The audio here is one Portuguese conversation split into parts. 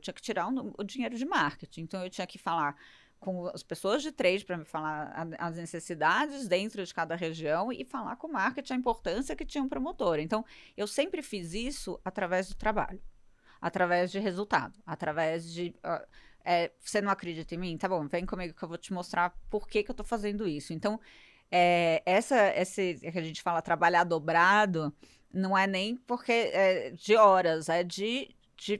tinha que tirar o dinheiro de marketing. Então, eu tinha que falar com as pessoas de trade para me falar as necessidades dentro de cada região e falar com o marketing a importância que tinha um promotor. Então, eu sempre fiz isso através do trabalho, através de resultado, através de... você não acredita em mim? Tá bom, vem comigo que eu vou te mostrar por que que eu tô fazendo isso. Então, esse que a gente fala trabalhar dobrado, não é nem porque de horas, é de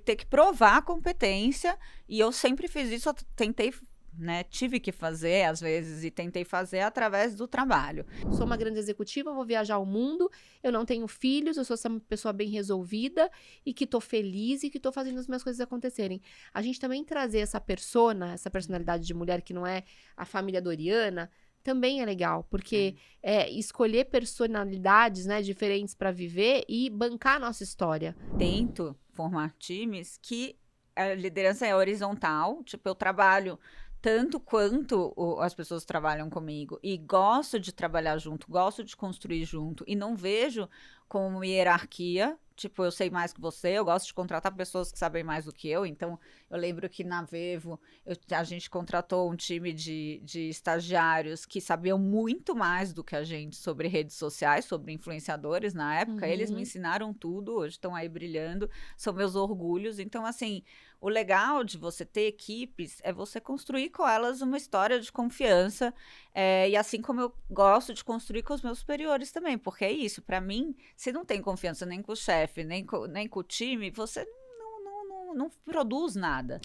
ter que provar a competência, e eu sempre fiz isso, eu tentei, né, tive que fazer às vezes e tentei fazer através do trabalho. Sou uma grande executiva, vou viajar o mundo, eu não tenho filhos, eu sou essa pessoa bem resolvida e que tô feliz e que tô fazendo as minhas coisas acontecerem. A gente também trazer essa essa personalidade de mulher que não é a família Doriana, também é legal, porque escolher personalidades, né, diferentes para viver e bancar a nossa história. Tento formar times que a liderança é horizontal, tipo, eu trabalho tanto quanto as pessoas trabalham comigo e gosto de trabalhar junto, gosto de construir junto e não vejo como hierarquia, tipo, eu sei mais que você, eu gosto de contratar pessoas que sabem mais do que eu. Então, eu lembro que na Vevo a gente contratou um time de estagiários que sabiam muito mais do que a gente sobre redes sociais, sobre influenciadores na época. Eles me ensinaram tudo, hoje estão aí brilhando, são meus orgulhos. Então, assim, o legal de você ter equipes é você construir com elas uma história de confiança, e assim como eu gosto de construir com os meus superiores também, porque é isso, para mim, se não tem confiança nem com o chefe, nem com o time, você não produz nada.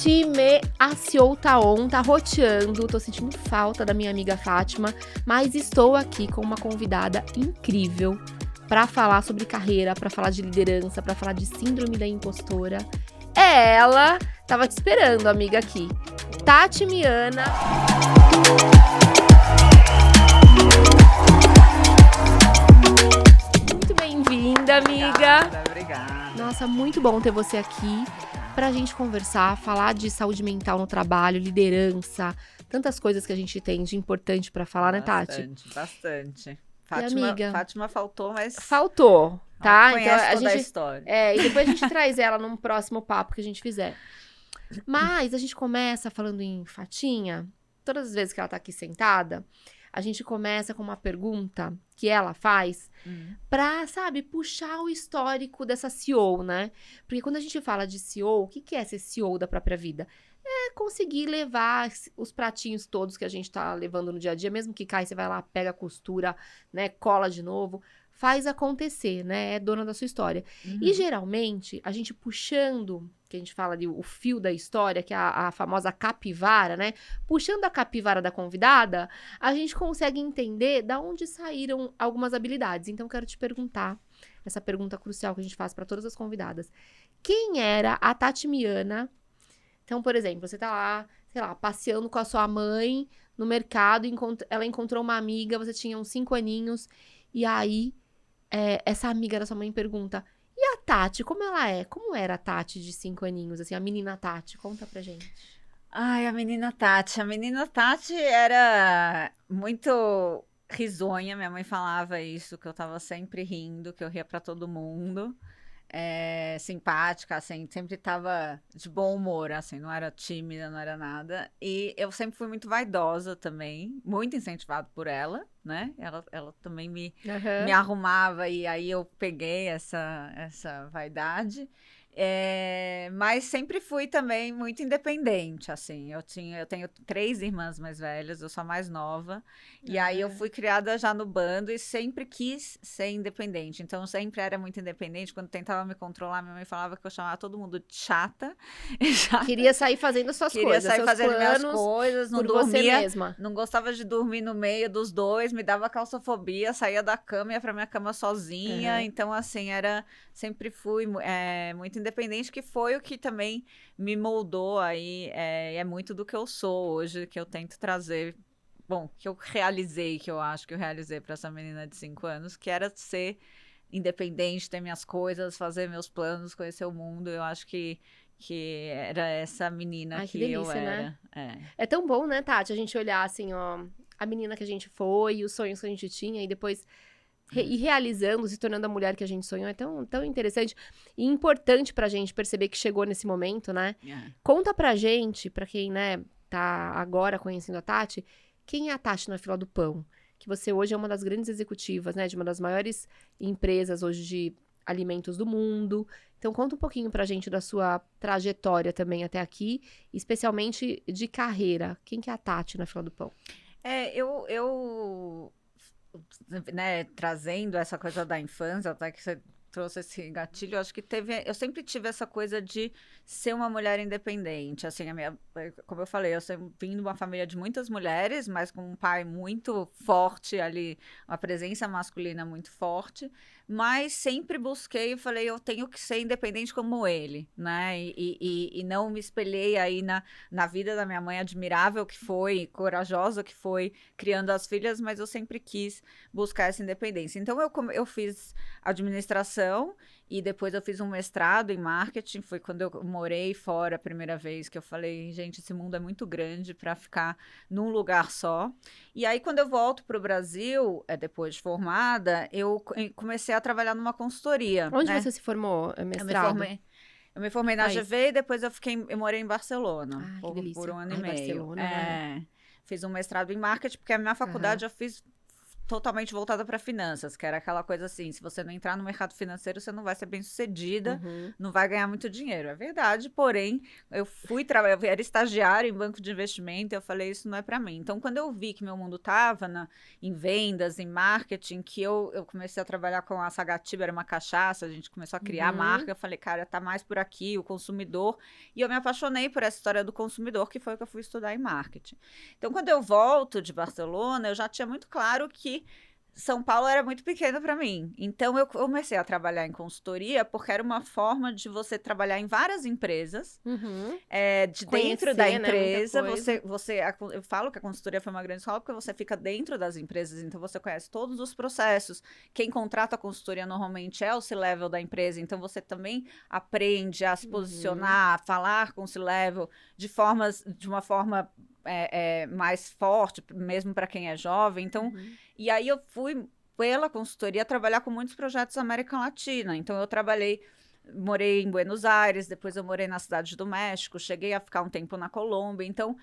Time Aciou tá on, tá roteando, tô sentindo falta da minha amiga Fátima, mas estou aqui com uma convidada incrível para falar sobre carreira, para falar de liderança, para falar de síndrome da impostora. É ela, tava te esperando, amiga, aqui. Tati Miana. Muito bem-vinda, amiga. Obrigada. Nossa, muito bom ter você aqui pra gente conversar, falar de saúde mental no trabalho, liderança, tantas coisas que a gente tem de importante pra falar, né, Tati? Bastante. Amiga, Fátima faltou, mas... Faltou, tá? Conhece então toda a história. E depois a gente traz ela num próximo papo que a gente fizer. Mas a gente começa falando em Fatinha, todas as vezes que ela tá aqui sentada, a gente começa com uma pergunta que ela faz pra, sabe, puxar o histórico dessa CEO, né? Porque quando a gente fala de CEO, o que é ser CEO da própria vida? É conseguir levar os pratinhos todos que a gente tá levando no dia a dia, mesmo que cai, você vai lá, pega a costura, né, cola de novo, faz acontecer, né, é dona da sua história. E geralmente, a gente puxando, que a gente fala ali, o fio da história, que é a famosa capivara, né, puxando a capivara da convidada, a gente consegue entender da onde saíram algumas habilidades. Então, eu quero te perguntar, essa pergunta crucial que a gente faz para todas as convidadas. Quem era a Tati Miana? Então, por exemplo, você tá lá, sei lá, passeando com a sua mãe no mercado, ela encontrou uma amiga, você tinha uns 5 aninhos, e aí essa amiga da sua mãe pergunta, e a Tati, como ela é? Como era a Tati de 5 aninhos, assim, a menina Tati? Conta pra gente. Ai, a menina Tati. A menina Tati era muito risonha, minha mãe falava isso, que eu tava sempre rindo, que eu ria pra todo mundo. Simpática, assim, sempre tava de bom humor, assim, não era tímida, não era nada. E eu sempre fui muito vaidosa também, muito incentivado por ela, né? Ela também me arrumava, e aí eu peguei essa vaidade. Mas sempre fui também muito independente, assim. Eu tenho 3 irmãs mais velhas, eu sou a mais nova. E aí eu fui criada já no bando e sempre quis ser independente. Então, eu sempre era muito independente. Quando tentava me controlar, minha mãe falava que eu chamava todo mundo de chata. Queria sair fazendo suas coisas. Queria sair fazendo minhas coisas, não dormia. Você mesma. Não gostava de dormir no meio dos dois, me dava claustrofobia, saía da cama e ia pra minha cama sozinha. Então, assim, sempre fui muito independente, que foi o que também me moldou aí, é muito do que eu sou hoje, que eu tento trazer, bom, que eu realizei, que eu acho que eu realizei para essa menina de 5 anos, que era ser independente, ter minhas coisas, fazer meus planos, conhecer o mundo. Eu acho que era essa menina que delícia, eu era. Né? É tão bom, né, Tati, a gente olhar assim, ó, a menina que a gente foi, os sonhos que a gente tinha, e depois E realizando, se tornando a mulher que a gente sonhou, é tão, tão interessante e importante pra gente perceber que chegou nesse momento, né? Conta pra gente, pra quem, né, tá agora conhecendo a Tati, quem é a Tati na fila do pão? Que você hoje é uma das grandes executivas, né, de uma das maiores empresas hoje de alimentos do mundo. Então, conta um pouquinho pra gente da sua trajetória também até aqui, especialmente de carreira. Quem que é a Tati na fila do pão? Eu né, trazendo essa coisa da infância, até que você trouxe esse gatilho, eu acho que eu sempre tive essa coisa de ser uma mulher independente, assim, como eu falei, eu sempre vim de uma família de muitas mulheres, mas com um pai muito forte ali, uma presença masculina muito forte, mas sempre busquei e falei, eu tenho que ser independente como ele, né, e não me espelhei aí na vida da minha mãe, admirável que foi, corajosa que foi, criando as filhas, mas eu sempre quis buscar essa independência. Então, eu fiz administração e depois eu fiz um mestrado em marketing. Foi quando eu morei fora a primeira vez que eu falei, gente, esse mundo é muito grande para ficar num lugar só. E aí, quando eu volto para o Brasil, depois de formada, eu comecei a trabalhar numa consultoria. Onde né? você se formou, mestrado? Eu me formei na GV e depois eu morei em Barcelona que delícia. por um ano e meio. Barcelona, né? Fiz um mestrado em marketing, porque a minha faculdade eu fiz totalmente voltada para finanças, que era aquela coisa assim, se você não entrar no mercado financeiro, você não vai ser bem-sucedida, não vai ganhar muito dinheiro. É verdade, porém, eu era estagiária em banco de investimento, e eu falei, isso não é para mim. Então, quando eu vi que meu mundo estava em vendas, em marketing, que eu comecei a trabalhar com a Sagatiba, era uma cachaça, a gente começou a criar marca, eu falei, cara, tá mais por aqui, o consumidor, e eu me apaixonei por essa história do consumidor, que foi o que eu fui estudar em marketing. Então, quando eu volto de Barcelona, eu já tinha muito claro que São Paulo era muito pequeno para mim. Então, eu comecei a trabalhar em consultoria porque era uma forma de você trabalhar em várias empresas. Dentro da empresa, né, eu falo que a consultoria foi uma grande escola porque você fica dentro das empresas, então você conhece todos os processos. Quem contrata a consultoria normalmente é o C-level da empresa, então você também aprende a se posicionar, a falar com o C-level de uma forma mais forte, mesmo para quem é jovem. Então, e aí eu fui pela consultoria trabalhar com muitos projetos da América Latina. Então, morei em Buenos Aires, depois eu morei na Cidade do México, cheguei a ficar um tempo na Colômbia. Então,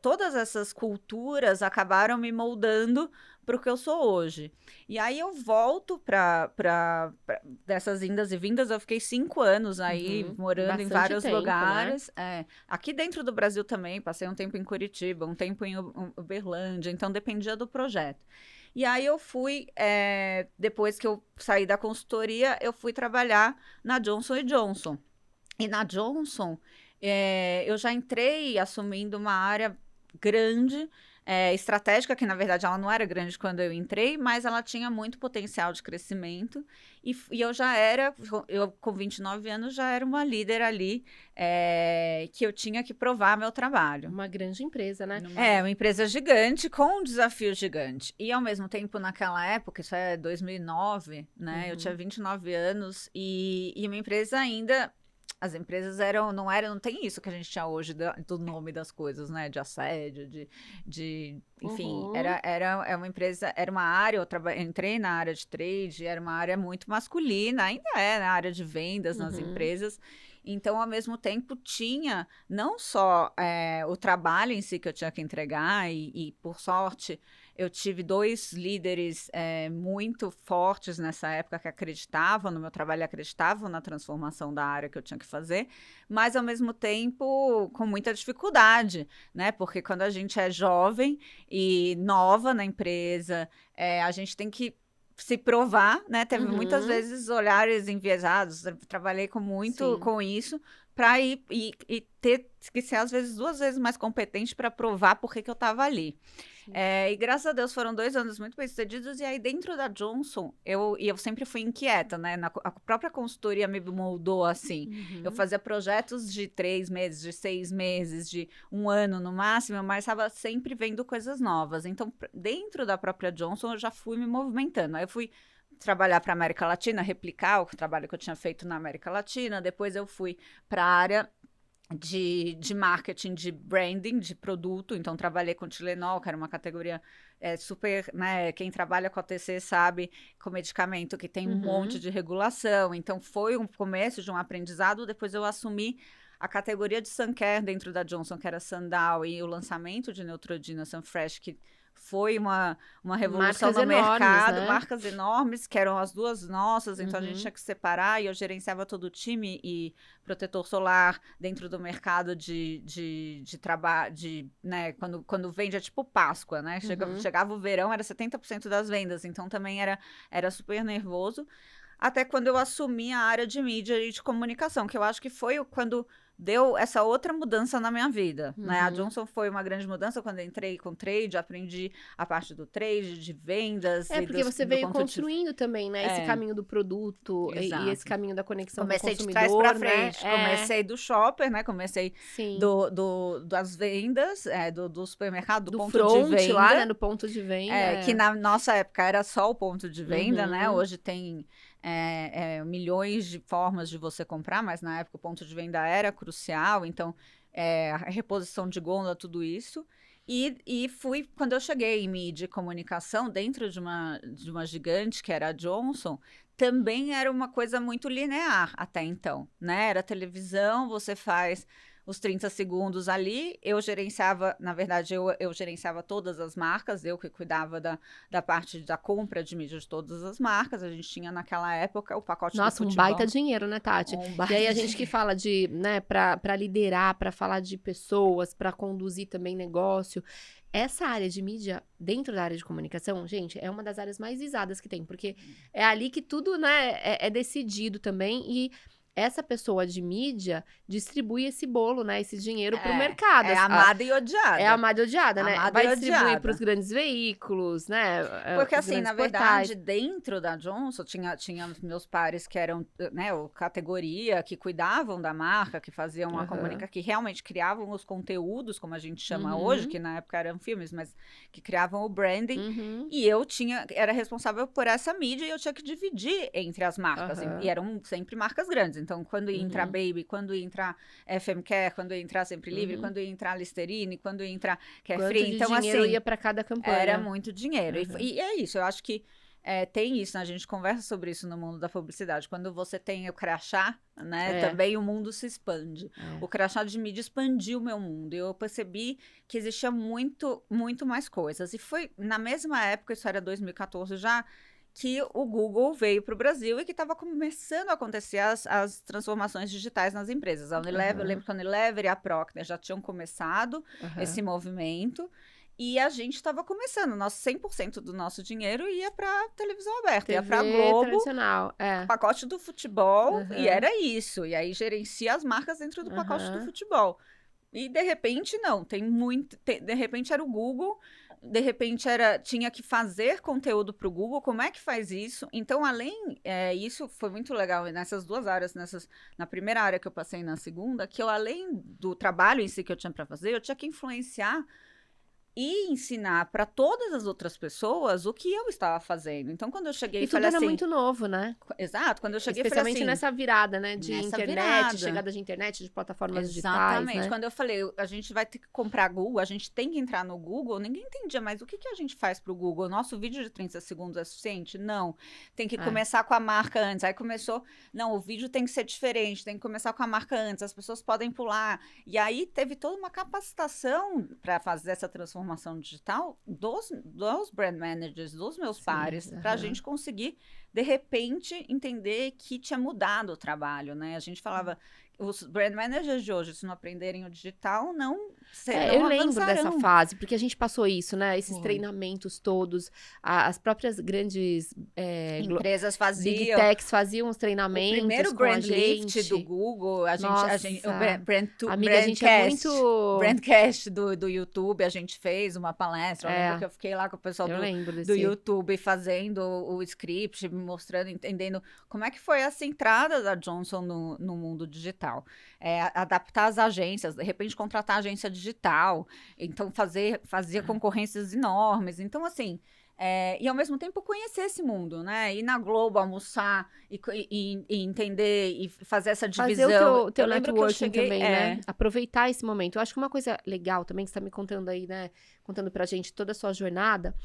todas essas culturas acabaram me moldando para o que eu sou hoje. E aí eu volto para dessas indas e vindas, eu fiquei 5 anos aí, morando Bastante em vários tempo, lugares. Né? Aqui dentro do Brasil também, passei um tempo em Curitiba, um tempo em Uberlândia, então dependia do projeto. E aí eu fui, depois que eu saí da consultoria, eu fui trabalhar na Johnson & Johnson. E na Johnson, eu já entrei assumindo uma área grande, estratégica, que na verdade ela não era grande quando eu entrei, mas ela tinha muito potencial de crescimento. E eu com 29 anos já era uma líder ali, que eu tinha que provar meu trabalho. Uma grande empresa, né? Uma empresa gigante, com um desafio gigante. E ao mesmo tempo, naquela época, isso é 2009, né? Eu tinha 29 anos e uma empresa ainda... As empresas não tem isso que a gente tinha hoje do nome das coisas, né? De assédio, enfim, era uma empresa, era uma área, eu entrei na área de trade, era uma área muito masculina, ainda na área de vendas nas empresas. Então, ao mesmo tempo, tinha não só o trabalho em si que eu tinha que entregar, e por sorte, eu tive 2 líderes muito fortes nessa época que acreditavam no meu trabalho, acreditavam na transformação da área que eu tinha que fazer, mas, ao mesmo tempo, com muita dificuldade, né? Porque quando a gente é jovem e nova na empresa, a gente tem que se provar, né? Teve muitas vezes olhares enviesados, trabalhei com isso, para ir e ter que ser, às vezes, 2 vezes mais competente para provar por que eu estava ali. E graças a Deus foram 2 anos muito bem-sucedidos, e aí dentro da Johnson, eu sempre fui inquieta, né? A própria consultoria me moldou assim. Eu fazia projetos de 3 meses, de 6 meses, de 1 ano no máximo, mas estava sempre vendo coisas novas. Então, dentro da própria Johnson, eu já fui me movimentando. Aí eu fui trabalhar para a América Latina, replicar o trabalho que eu tinha feito na América Latina. Depois eu fui para a área de marketing, de branding, de produto. Então, trabalhei com Tilenol, que era uma categoria super, né? Quem trabalha com a TC sabe, com medicamento que tem um monte de regulação. Então, foi um começo de um aprendizado. Depois, eu assumi a categoria de sun care dentro da Johnson, que era Sandal, e o lançamento de Neutrogena Sunfresh, que foi uma revolução Marcas no enormes, mercado, né? marcas enormes, que eram as duas nossas, então a gente tinha que separar, e eu gerenciava todo o time e protetor solar dentro do mercado de trabalho, né, quando vende, é tipo Páscoa, né? Chegava o verão, era 70% das vendas, então também era super nervoso. Até quando eu assumi a área de mídia e de comunicação, que eu acho que foi quando deu essa outra mudança na minha vida, né? A Johnson foi uma grande mudança quando eu entrei com trade, aprendi a parte do trade, de vendas. Porque você veio construindo também, né? Esse caminho do produto e esse caminho da conexão com o consumidor, de trás pra frente. né? Comecei do shopper, né? Comecei das vendas, do supermercado, do ponto front, de venda. lá, né? Do ponto de venda. Que na nossa época era só o ponto de venda, né? Hoje tem milhões de formas de você comprar, mas na época o ponto de venda era crucial, então a reposição de gôndola, tudo isso. E fui, quando eu cheguei em mídia e comunicação, dentro de uma gigante, que era a Johnson, também era uma coisa muito linear até então, né? Era televisão, você faz os 30 segundos ali, eu gerenciava, na verdade, eu gerenciava todas as marcas, eu que cuidava da parte da compra de mídia de todas as marcas, a gente tinha naquela época o pacote do futebol. Nossa, um baita dinheiro, né, Tati? E aí a gente que fala de, né, pra liderar, pra falar de pessoas, pra conduzir também negócio, essa área de mídia, dentro da área de comunicação, gente, é uma das áreas mais visadas que tem, porque é ali que tudo, né, é decidido também e essa pessoa de mídia distribui esse bolo, né? Esse dinheiro pro mercado. É amada e odiada. É amada e odiada, né? Amada vai e distribuir odiada. pros grandes veículos, né? Porque assim, na verdade, dentro da Johnson, tinha meus pares que eram, né, categoria, que cuidavam da marca, que faziam a comunicação, que realmente criavam os conteúdos, como a gente chama hoje, que na época eram filmes, mas que criavam o branding. E eu era responsável por essa mídia e eu tinha que dividir entre as marcas. E eram sempre marcas grandes. Então, quando ia entrar Baby, quando ia entrar FM Care, quando ia entrar Sempre Livre, quando ia entrar Listerine, quando ia entrar Carefree. Então, dinheiro ia para cada campanha. Era muito dinheiro. E é isso, eu acho que tem isso, né? A gente conversa sobre isso no mundo da publicidade. Quando você tem o crachá, né? Também o mundo se expande. O crachá de mídia expandiu o meu mundo. Eu percebi que existia muito, muito mais coisas. E foi na mesma época, isso era 2014 já, que o Google veio para o Brasil e que estava começando a acontecer as transformações digitais nas empresas. A Unilever, eu lembro que a Unilever e a Procter já tinham começado esse movimento e a gente estava começando. 100% do nosso dinheiro ia para televisão aberta, ia para Globo, tradicional. pacote do futebol, e era isso. E aí gerencia as marcas dentro do pacote do futebol. E de repente, não, de repente era o Google. De repente tinha que fazer conteúdo para o Google, como é que faz isso? Então, isso foi muito legal nessas duas áreas, na primeira área que eu passei e na segunda, que eu, além do trabalho em si que eu tinha para fazer, eu tinha que influenciar e ensinar para todas as outras pessoas o que eu estava fazendo. Então, quando eu cheguei e falei assim... E tudo era muito novo, né? Exato. Quando eu cheguei, especialmente falei assim, nessa virada, né? De internet, chegada de internet, de plataformas digitais, exatamente. Né? Quando eu falei, a gente vai ter que comprar Google, a gente tem que entrar no Google, ninguém entendia, mas o que a gente faz pro Google? O nosso vídeo de 30 segundos é suficiente? Não. Tem que começar com a marca antes. Aí começou, não, o vídeo tem que ser diferente, tem que começar com a marca antes, as pessoas podem pular. E aí teve toda uma capacitação para fazer essa transformação digital dos brand managers, dos meus pares, para a gente conseguir, de repente, entender que tinha mudado o trabalho, né? A gente falava, os brand managers de hoje, se não aprenderem o digital, não eu lembro dessa fase, porque a gente passou isso, né? Esses treinamentos todos, as próprias grandes empresas faziam. Big Techs faziam os treinamentos. O primeiro brand lift do Google, a gente o Brandcast do YouTube, a gente fez uma palestra. Eu lembro que eu fiquei lá com o pessoal do YouTube fazendo o script, mostrando, entendendo como é que foi essa entrada da Johnson no mundo digital. Adaptar as agências, de repente contratar agência digital, então fazia concorrências enormes. Então, assim, E ao mesmo tempo conhecer esse mundo, né? Ir na Globo, almoçar e entender e fazer essa Fazer divisão. o teu Eu lembro que eu networking cheguei, também, né? Aproveitar esse momento. Eu acho que uma coisa legal também, que você tá me contando aí, né? Contando pra gente toda a sua jornada,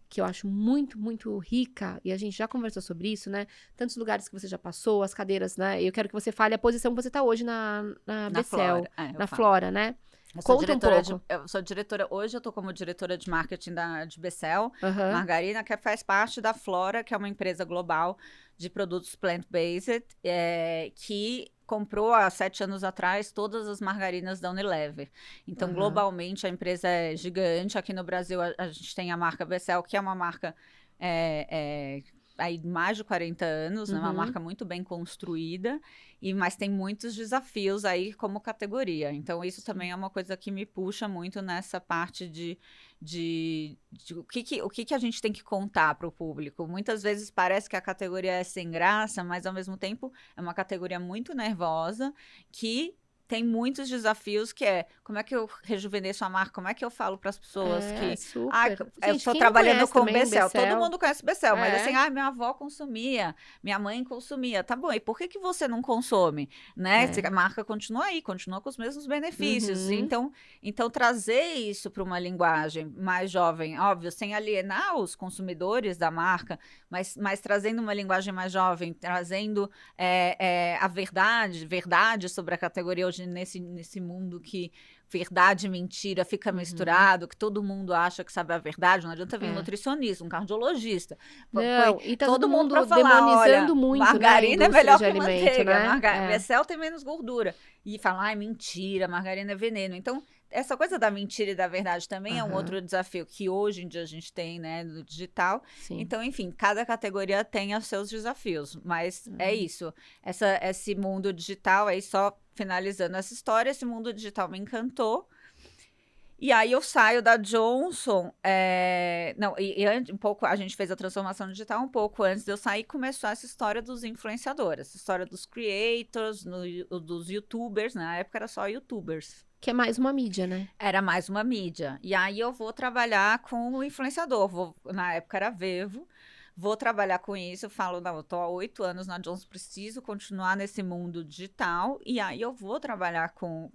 que eu acho muito, muito rica, e a gente já conversou sobre isso, né? Tantos lugares que você já passou, as cadeiras, né? Eu quero que você fale a posição que você tá hoje na na Bcel, Flora. Eu na falo. Flora, né? Eu sou Conta um diretora pouco. eu sou diretora, hoje eu tô como diretora de marketing de Bcel, Aham. Margarina, que faz parte da Flora, que é uma empresa global de produtos plant-based, que comprou há 7 anos atrás todas as margarinas da Unilever. Então, Aham. globalmente, a empresa é gigante. Aqui no Brasil, a gente tem a marca Bcel, que é uma marca aí mais de 40 anos, né? Uma Uhum. marca muito bem construída, mas tem muitos desafios aí como categoria. Então, isso também é uma coisa que me puxa muito nessa parte de o que a gente tem que contar para o público. Muitas vezes parece que a categoria é sem graça, mas ao mesmo tempo é uma categoria muito nervosa que tem muitos desafios, que é como é que eu rejuvenesço a marca, como é que eu falo para as pessoas que Super. eu Gente, estou quem não trabalhando conhece com também Becel. Todo Becel? mundo conhece Becel, mas assim, É. minha avó consumia, minha mãe consumia. Tá bom, e por que você não consome? Né? É. A marca continua aí, continua com os mesmos benefícios. Uhum. Então trazer isso para uma linguagem mais jovem, óbvio, sem alienar os consumidores da marca, mas trazendo uma linguagem mais jovem, trazendo a verdade sobre a categoria hoje nesse mundo que verdade e mentira fica Uhum. misturado, que todo mundo acha que sabe a verdade. Não adianta vir um É. nutricionista, um cardiologista. Põe Não, e tá todo todo mundo para mundo falar, olha, demonizando muito, né, a margarina é indústria melhor de que alimento, manteiga, né? É. Becel tem menos gordura. E falar, ai, mentira, margarina é veneno. Então, essa coisa da mentira e da verdade também é um Aham. outro desafio que hoje em dia a gente tem, né, no digital. Sim. Então, enfim, cada categoria tem os seus desafios, mas é isso. Esse mundo digital, aí só finalizando essa história, esse mundo digital me encantou. E aí eu saio da Johnson, não, um pouco, a gente fez a transformação digital um pouco antes de eu sair, começou essa história dos influenciadores, essa história dos creators, dos youtubers, na época era só youtubers. Que é mais uma mídia, né? Era mais uma mídia. E aí eu vou trabalhar com o influenciador. Na época era Vevo. Vou trabalhar com isso. Eu falo, não, eu tô há 8 anos na Johnson, preciso continuar nesse mundo digital. E aí eu vou trabalhar com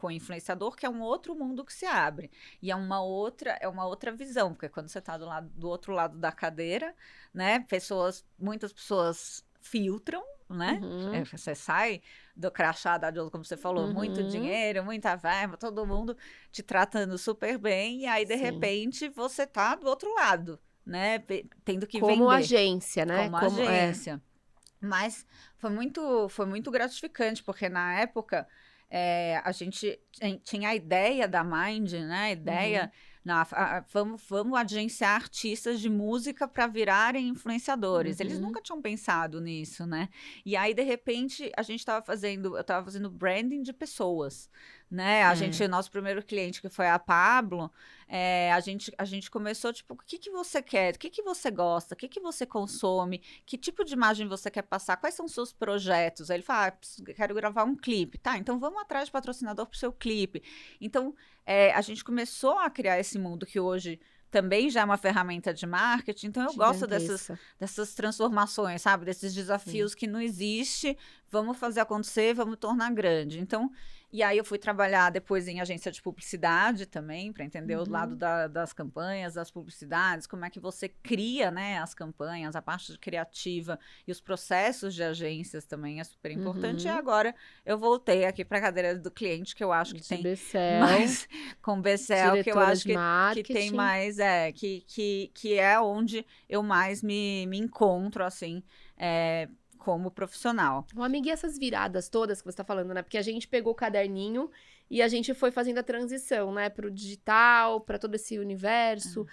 o influenciador, que é um outro mundo que se abre. E é uma outra visão, porque quando você está do outro lado da cadeira, né? Muitas pessoas filtram, né? Uhum. Você sai do crachá da Johnson, como você falou, muito Uhum. dinheiro, muita verba, todo mundo te tratando super bem, e aí, de Sim. repente, você tá do outro lado, né? Tendo que Como vender agência, né? como Como é. agência. Mas foi muito gratificante, porque na época a gente tinha a ideia da Mind, né? A Uhum. ideia, vamos agenciar artistas de música para virarem influenciadores. Eles Uhum. nunca tinham pensado nisso, né? E aí, de repente, eu estava fazendo branding de pessoas, né? É. Nosso primeiro cliente, que foi a Pablo, a gente começou, tipo, o que você quer? O que você gosta? O que você consome? Que tipo de imagem você quer passar? Quais são os seus projetos? Aí ele fala, quero gravar um clipe. Tá, então vamos atrás de patrocinador pro seu clipe. Então, a gente começou a criar esse mundo que hoje também já é uma ferramenta de marketing. Então, eu gosto Gigantesca. dessas transformações, sabe? Desses Sim. desafios que não existe. Vamos fazer acontecer, vamos tornar grande. Então, e aí eu fui trabalhar depois em agência de publicidade também, para entender o lado Uhum. das campanhas, das publicidades, como é que você cria, né, as campanhas, a parte criativa e os processos de agências também é super importante. E Uhum. agora eu voltei aqui para a cadeira do cliente, que eu acho que De tem Becel, mais com Becel, que eu diretora acho de que tem marketing. mais, que é onde eu mais me encontro, assim, como profissional. Ô, amiga, e essas viradas todas que você tá falando, né? Porque a gente pegou o caderninho e a gente foi fazendo a transição, né? Pro digital, pra todo esse universo.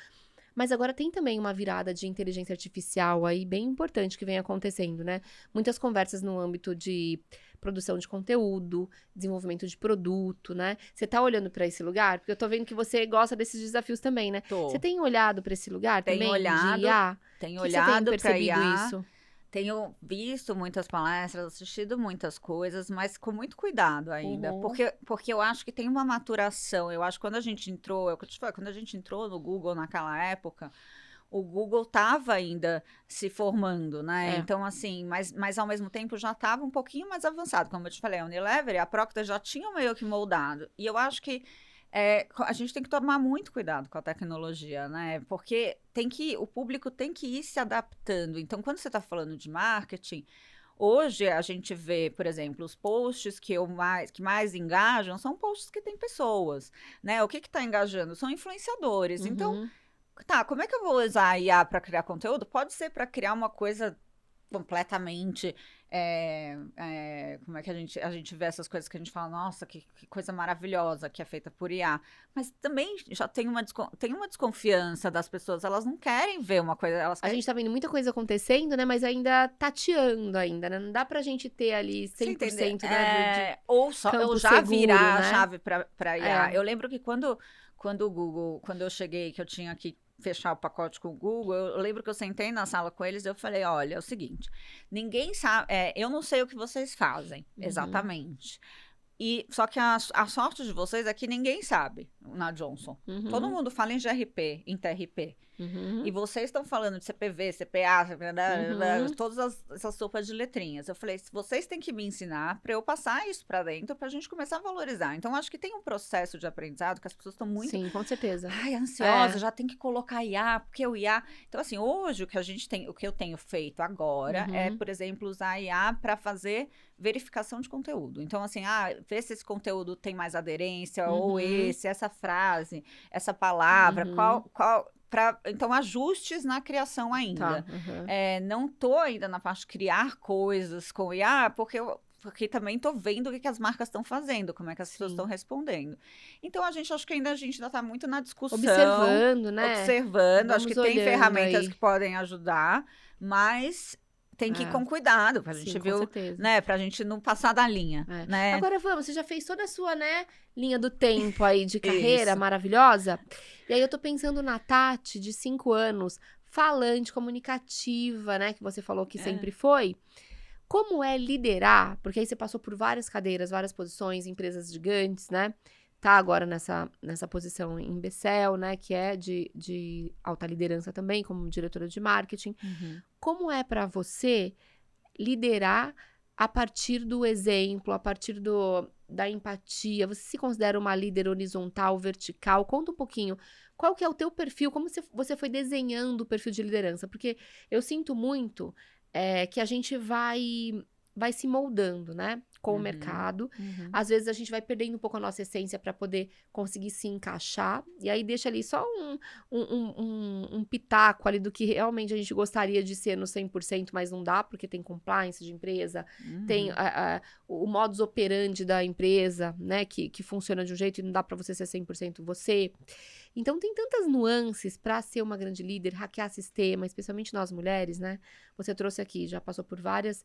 Mas agora tem também uma virada de inteligência artificial aí bem importante que vem acontecendo, né? Muitas conversas no âmbito de produção de conteúdo, desenvolvimento de produto, né? Você tá olhando pra esse lugar? Porque eu tô vendo que você gosta desses desafios também, né? Você Tô. tem olhado pra esse lugar Tenho também de olhado, IA? O tenho que que você tem olhado para percebido IA, isso? tenho visto muitas palestras, assistido muitas coisas, mas com muito cuidado ainda, Uhum. porque eu acho que tem uma maturação. Eu acho que quando a gente entrou, é o que eu te falei, quando a gente entrou no Google naquela época, o Google estava ainda se formando, né? É. Então, assim, mas ao mesmo tempo já estava um pouquinho mais avançado. Como eu te falei, a Unilever e a Procter já tinham meio que moldado. E eu acho que a gente tem que tomar muito cuidado com a tecnologia, né? Porque o público tem que ir se adaptando. Então, quando você está falando de marketing, hoje a gente vê, por exemplo, os posts que mais engajam são posts que têm pessoas, né? O que está engajando? São influenciadores. Então, Uhum. tá, como é que eu vou usar a IA para criar conteúdo? Pode ser para criar uma coisa completamente. Como é que a gente vê essas coisas que a gente fala, nossa, que coisa maravilhosa que é feita por IA. Mas também já tem uma desconfiança das pessoas, elas não querem ver uma coisa, elas A querem. gente tá vendo muita coisa acontecendo, né? Mas ainda tateando ainda, né? Não dá pra gente ter ali Você entender? 100%, né, de Ou campo já seguro, virar a né? chave para IA. É. Eu lembro que quando o Google, quando eu cheguei, que eu tinha que fechar o pacote com o Google, eu lembro que eu sentei na sala com eles e eu falei, olha, é o seguinte, ninguém sabe, eu não sei o que vocês fazem Uhum. exatamente. Só que a sorte de vocês é que ninguém sabe na Johnson. Todo Uhum. mundo fala em GRP, em TRP. E Uhum. vocês estão falando de CPV, CPA, Uhum. todas essas sopas de letrinhas. Eu falei, vocês têm que me ensinar para eu passar isso para dentro, para a gente começar a valorizar. Então, acho que tem um processo de aprendizado que as pessoas estão muito, Sim, com certeza. ai, ansiosa, É. já tem que colocar IA, porque o IA. Então, assim, hoje o que eu tenho feito agora é, Uhum. por exemplo, usar a IA para fazer verificação de conteúdo. Então, assim, ver se esse conteúdo tem mais aderência, ou Uhum. essa frase, essa palavra, Uhum. então, ajustes na criação Tá. ainda. Uhum. Não estou ainda na parte de criar coisas com IA, porque também estou vendo o que as marcas estão fazendo, como é que as pessoas estão Sim. respondendo. Então, acho que ainda a gente ainda está muito na discussão, Observando, né? observando. Acho que Vamos tem olhando ferramentas aí. que podem ajudar, mas tem que ir É. com cuidado, para a gente Sim, com ver, certeza. né, para a gente não passar da linha, É. né? Agora vamos, você já fez toda a sua, né, linha do tempo aí de carreira Isso. maravilhosa. E aí eu tô pensando na Tati, de 5 anos, falante, comunicativa, né, que você falou que sempre foi. Como é liderar? Porque aí você passou por várias cadeiras, várias posições, empresas gigantes, né? Tá agora nessa posição em Becel, né, que é de alta liderança também, como diretora de marketing. Uhum. Como é para você liderar a partir do exemplo, a partir da empatia? Você se considera uma líder horizontal, vertical? Conta um pouquinho. Qual que é o teu perfil? Como você foi desenhando o perfil de liderança? Porque eu sinto muito que a gente vai se moldando, né? Com o Uhum. mercado. Uhum. Às vezes a gente vai perdendo um pouco a nossa essência para poder conseguir se encaixar. E aí deixa ali só um pitaco ali do que realmente a gente gostaria de ser no 100%, mas não dá, porque tem compliance de empresa, tem Uhum. o modus operandi da empresa, né, que funciona de um jeito e não dá para você ser 100% você. Então tem tantas nuances para ser uma grande líder, hackear sistema, especialmente nós mulheres, né? Você trouxe aqui, já passou por várias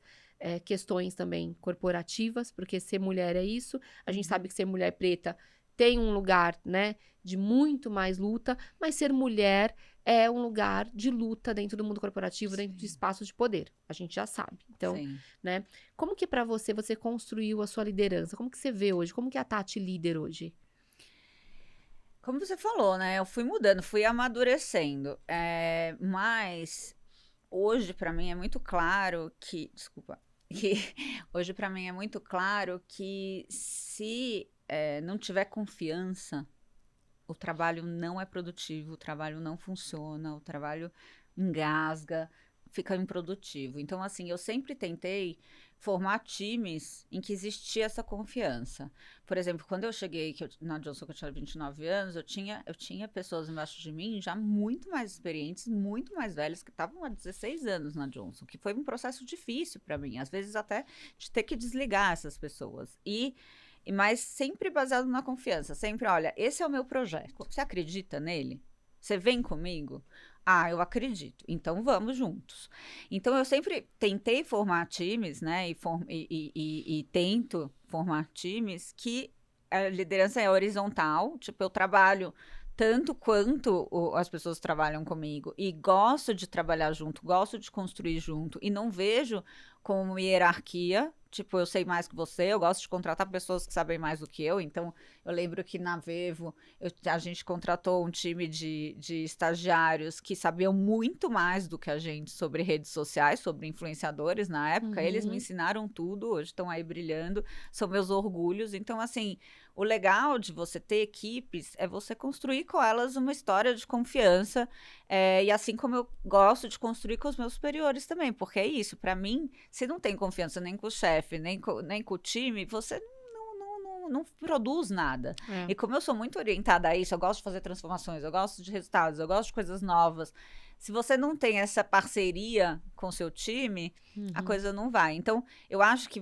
questões também corporativas, porque ser mulher é isso. A gente sabe que ser mulher preta tem um lugar, né, de muito mais luta, mas ser mulher é um lugar de luta dentro do mundo corporativo, dentro de Sim. espaços de poder. A gente já sabe. Então, Sim. né? Como que para você construiu a sua liderança? Como que você vê hoje? Como que é a Tati líder hoje? Como você falou, né? Eu fui mudando, fui amadurecendo. Mas hoje, para mim, é muito claro que. Desculpa. Que hoje, para mim, é muito claro que se não tiver confiança, o trabalho não é produtivo, o trabalho não funciona, o trabalho engasga, fica improdutivo. Então, assim, eu sempre tentei formar times em que existia essa confiança. Por exemplo, quando eu cheguei na Johnson, que eu tinha 29 anos, eu tinha pessoas embaixo de mim já muito mais experientes, muito mais velhas, que estavam há 16 anos na Johnson, que foi um processo difícil para mim, às vezes até de ter que desligar essas pessoas. Mas sempre baseado na confiança. Sempre, olha, esse é o meu projeto. Você acredita nele? Você vem comigo? Ah, eu acredito. Então vamos juntos. Então eu sempre tentei formar times, né? E tento formar times que a liderança é horizontal. Tipo, eu trabalho tanto quanto as pessoas trabalham comigo e gosto de trabalhar junto, gosto de construir junto e não vejo como hierarquia. tipo, eu sei mais que você, eu gosto de contratar pessoas que sabem mais do que eu. Então, eu lembro que na Vevo, a gente contratou um time de estagiários que sabiam muito mais do que a gente sobre redes sociais, sobre influenciadores na época. Eles me ensinaram tudo, hoje estão aí brilhando, são meus orgulhos. Então, assim, o legal de você ter equipes é você construir com elas uma história de confiança, e assim como eu gosto de construir com os meus superiores também, porque é isso, para mim, se não tem confiança nem com o chefe, nem com o time, você não produz nada. É. E como eu sou muito orientada a isso, eu gosto de fazer transformações, eu gosto de resultados, eu gosto de coisas novas. Se você não tem essa parceria com o seu time, a coisa não vai. Então, eu acho que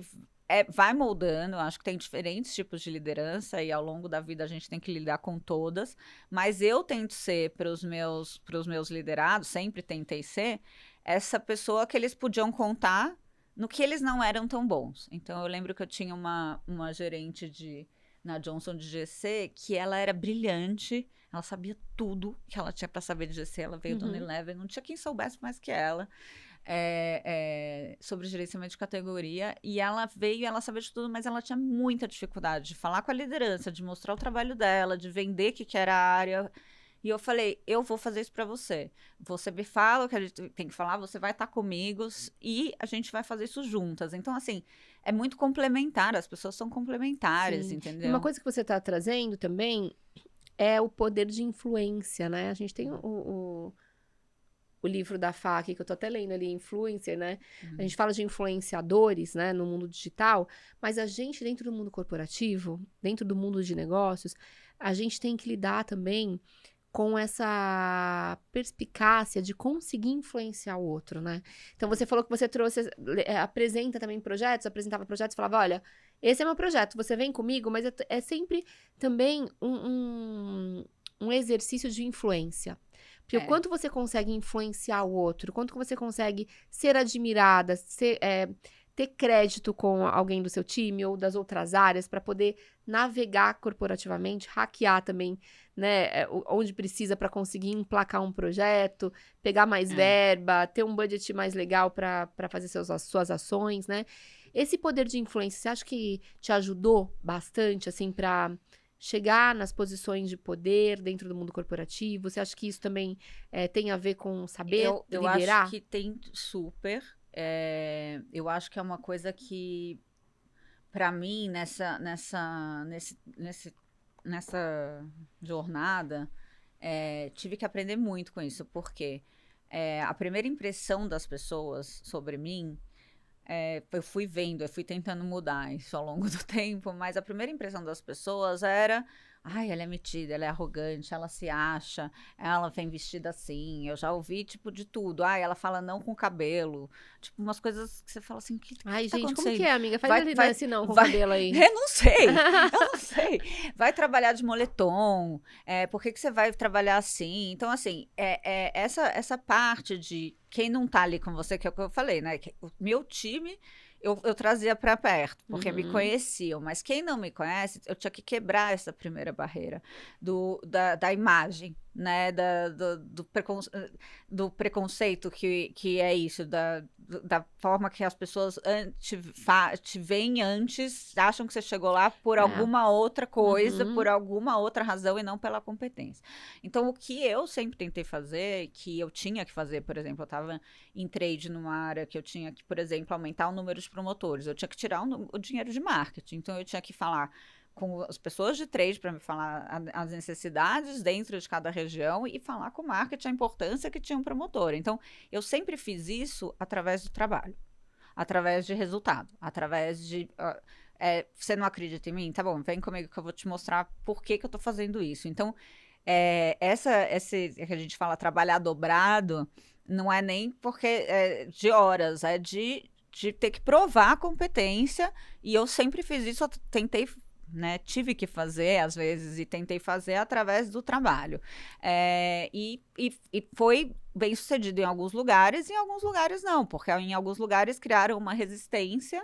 vai moldando, eu acho que tem diferentes tipos de liderança e ao longo da vida a gente tem que lidar com todas, mas eu tento ser para os meus liderados, sempre tentei ser, essa pessoa que eles podiam contar no que eles não eram tão bons. Então, eu lembro que eu tinha uma gerente na Johnson de GC, que ela era brilhante, ela sabia tudo que ela tinha para saber de GC, ela veio do Unilever, não tinha quem soubesse mais que ela, sobre gerenciamento de categoria, e ela veio, ela sabia de tudo, mas ela tinha muita dificuldade de falar com a liderança, de mostrar o trabalho dela, de vender o que era a área. E eu falei, eu vou fazer isso pra você. Você me fala o que a gente tem que falar, você vai estar comigo e a gente vai fazer isso juntas. Então, assim, é muito complementar, as pessoas são complementares, Sim. entendeu? E uma coisa que você está trazendo também é o poder de influência, né? A gente tem o livro da FAC, que eu tô até lendo ali, Influencer, né? A gente fala de influenciadores, né, no mundo digital, mas a gente, dentro do mundo corporativo, dentro do mundo de negócios, a gente tem que lidar também com essa perspicácia de conseguir influenciar o outro, né? Então, você falou que você apresenta também projetos, apresentava projetos e falava, olha, esse é meu projeto, você vem comigo, mas é sempre também um exercício de influência. Porque o quanto você consegue influenciar o outro, o quanto você consegue ser admirada, ter crédito com alguém do seu time ou das outras áreas para poder navegar corporativamente, hackear também, né, onde precisa para conseguir emplacar um projeto, pegar mais verba, ter um budget mais legal para fazer suas ações, né? Esse poder de influência, você acha que te ajudou bastante, assim, para chegar nas posições de poder dentro do mundo corporativo? Você acha que isso também tem a ver com saber liderar? Eu acho que tem super. Eu acho que é uma coisa que, para mim, nessa jornada, tive que aprender muito com isso, porque a primeira impressão das pessoas sobre mim, eu fui vendo, eu fui tentando mudar isso ao longo do tempo, mas a primeira impressão das pessoas era, ai, ela é metida, ela é arrogante, ela se acha, ela vem vestida assim. Eu já ouvi, tipo, de tudo. Ai, ela fala não com o cabelo. Tipo, umas coisas que você fala assim, que Ai, tá gente, como acontecendo? que é, amiga? Faz ele esse não com o vai- cabelo aí. Eu não sei, eu não sei. Vai trabalhar de moletom, por que você vai trabalhar assim? Então, assim, essa parte de quem não tá ali com você, que é o que eu falei, né? Que o meu time, eu trazia para perto, porque me conheciam, mas quem não me conhece, eu tinha que quebrar essa primeira barreira da imagem, né? Do preconceito que é isso, da forma que as pessoas te veem antes, acham que você chegou lá por alguma outra coisa, por alguma outra razão e não pela competência. Então, o que eu sempre tentei fazer, que eu tinha que fazer, por exemplo, eu estava em trade numa área que eu tinha que, por exemplo, aumentar o número de promotores, eu tinha que tirar o dinheiro de marketing, então eu tinha que falar com as pessoas de trade para me falar as necessidades dentro de cada região e falar com o marketing a importância que tinha um promotor. Então, eu sempre fiz isso através do trabalho, através de resultado, através de... você não acredita em mim? Tá bom, vem comigo que eu vou te mostrar por que eu tô fazendo isso. Então, esse que a gente fala trabalhar dobrado, não é nem porque de horas, é de ter que provar a competência, e eu sempre fiz isso, eu tentei, né, tive que fazer às vezes e tentei fazer através do trabalho, e foi bem sucedido em alguns lugares e em alguns lugares não, porque em alguns lugares criaram uma resistência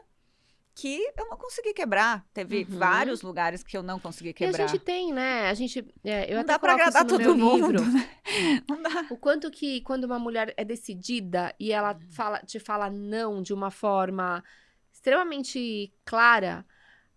que eu não consegui quebrar. Teve vários lugares que eu não consegui quebrar. E a gente tem, né? Eu não até dá pra coloco agradar isso no todo meu mundo, livro. né? Não dá. O quanto que quando uma mulher é decidida e ela te fala não de uma forma extremamente clara,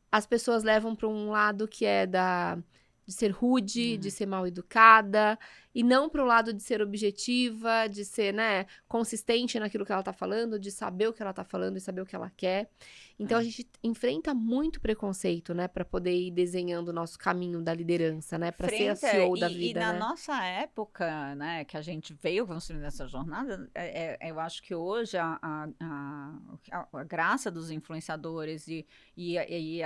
as pessoas levam para um lado que é de ser rude, de ser mal educada, e não para o lado de ser objetiva, de ser, né, consistente naquilo que ela tá falando, de saber o que ela tá falando e saber o que ela quer. Então a gente enfrenta muito preconceito, né, para poder ir desenhando o nosso caminho da liderança, né, para ser a CEO da vida, e na né? nossa época, né, que a gente veio construindo essa jornada, eu acho que hoje a graça dos influenciadores e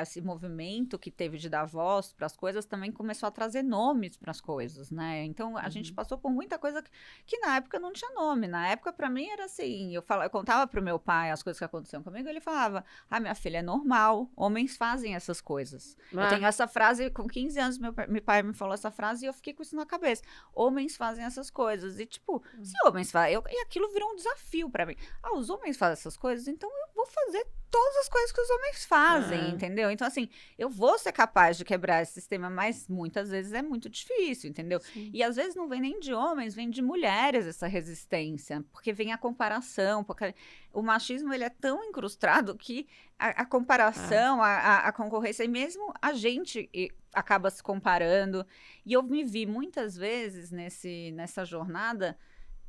esse movimento que teve de dar voz para as coisas também começou a trazer nomes para as coisas, né? Então a gente passou por muita coisa que na época não tinha nome. Na época, para mim, era assim: eu contava pro meu pai as coisas que aconteciam comigo, ele falava: ah, minha filha, é normal, homens fazem essas coisas. Eu tenho essa frase, com 15 anos, meu pai me falou essa frase e eu fiquei com isso na cabeça. Homens fazem essas coisas. E, tipo, se homens fazem. E aquilo virou um desafio pra mim. Ah, os homens fazem essas coisas, então eu vou fazer todas as coisas que os homens fazem, entendeu? Então, assim, eu vou ser capaz de quebrar esse sistema, mas muitas vezes é muito difícil, entendeu? Sim. E às vezes não vem nem de homens, vem de mulheres essa resistência, porque vem a comparação, porque o machismo ele é tão incrustado que a comparação, a concorrência, e mesmo a gente acaba se comparando. E eu me vi muitas vezes nessa jornada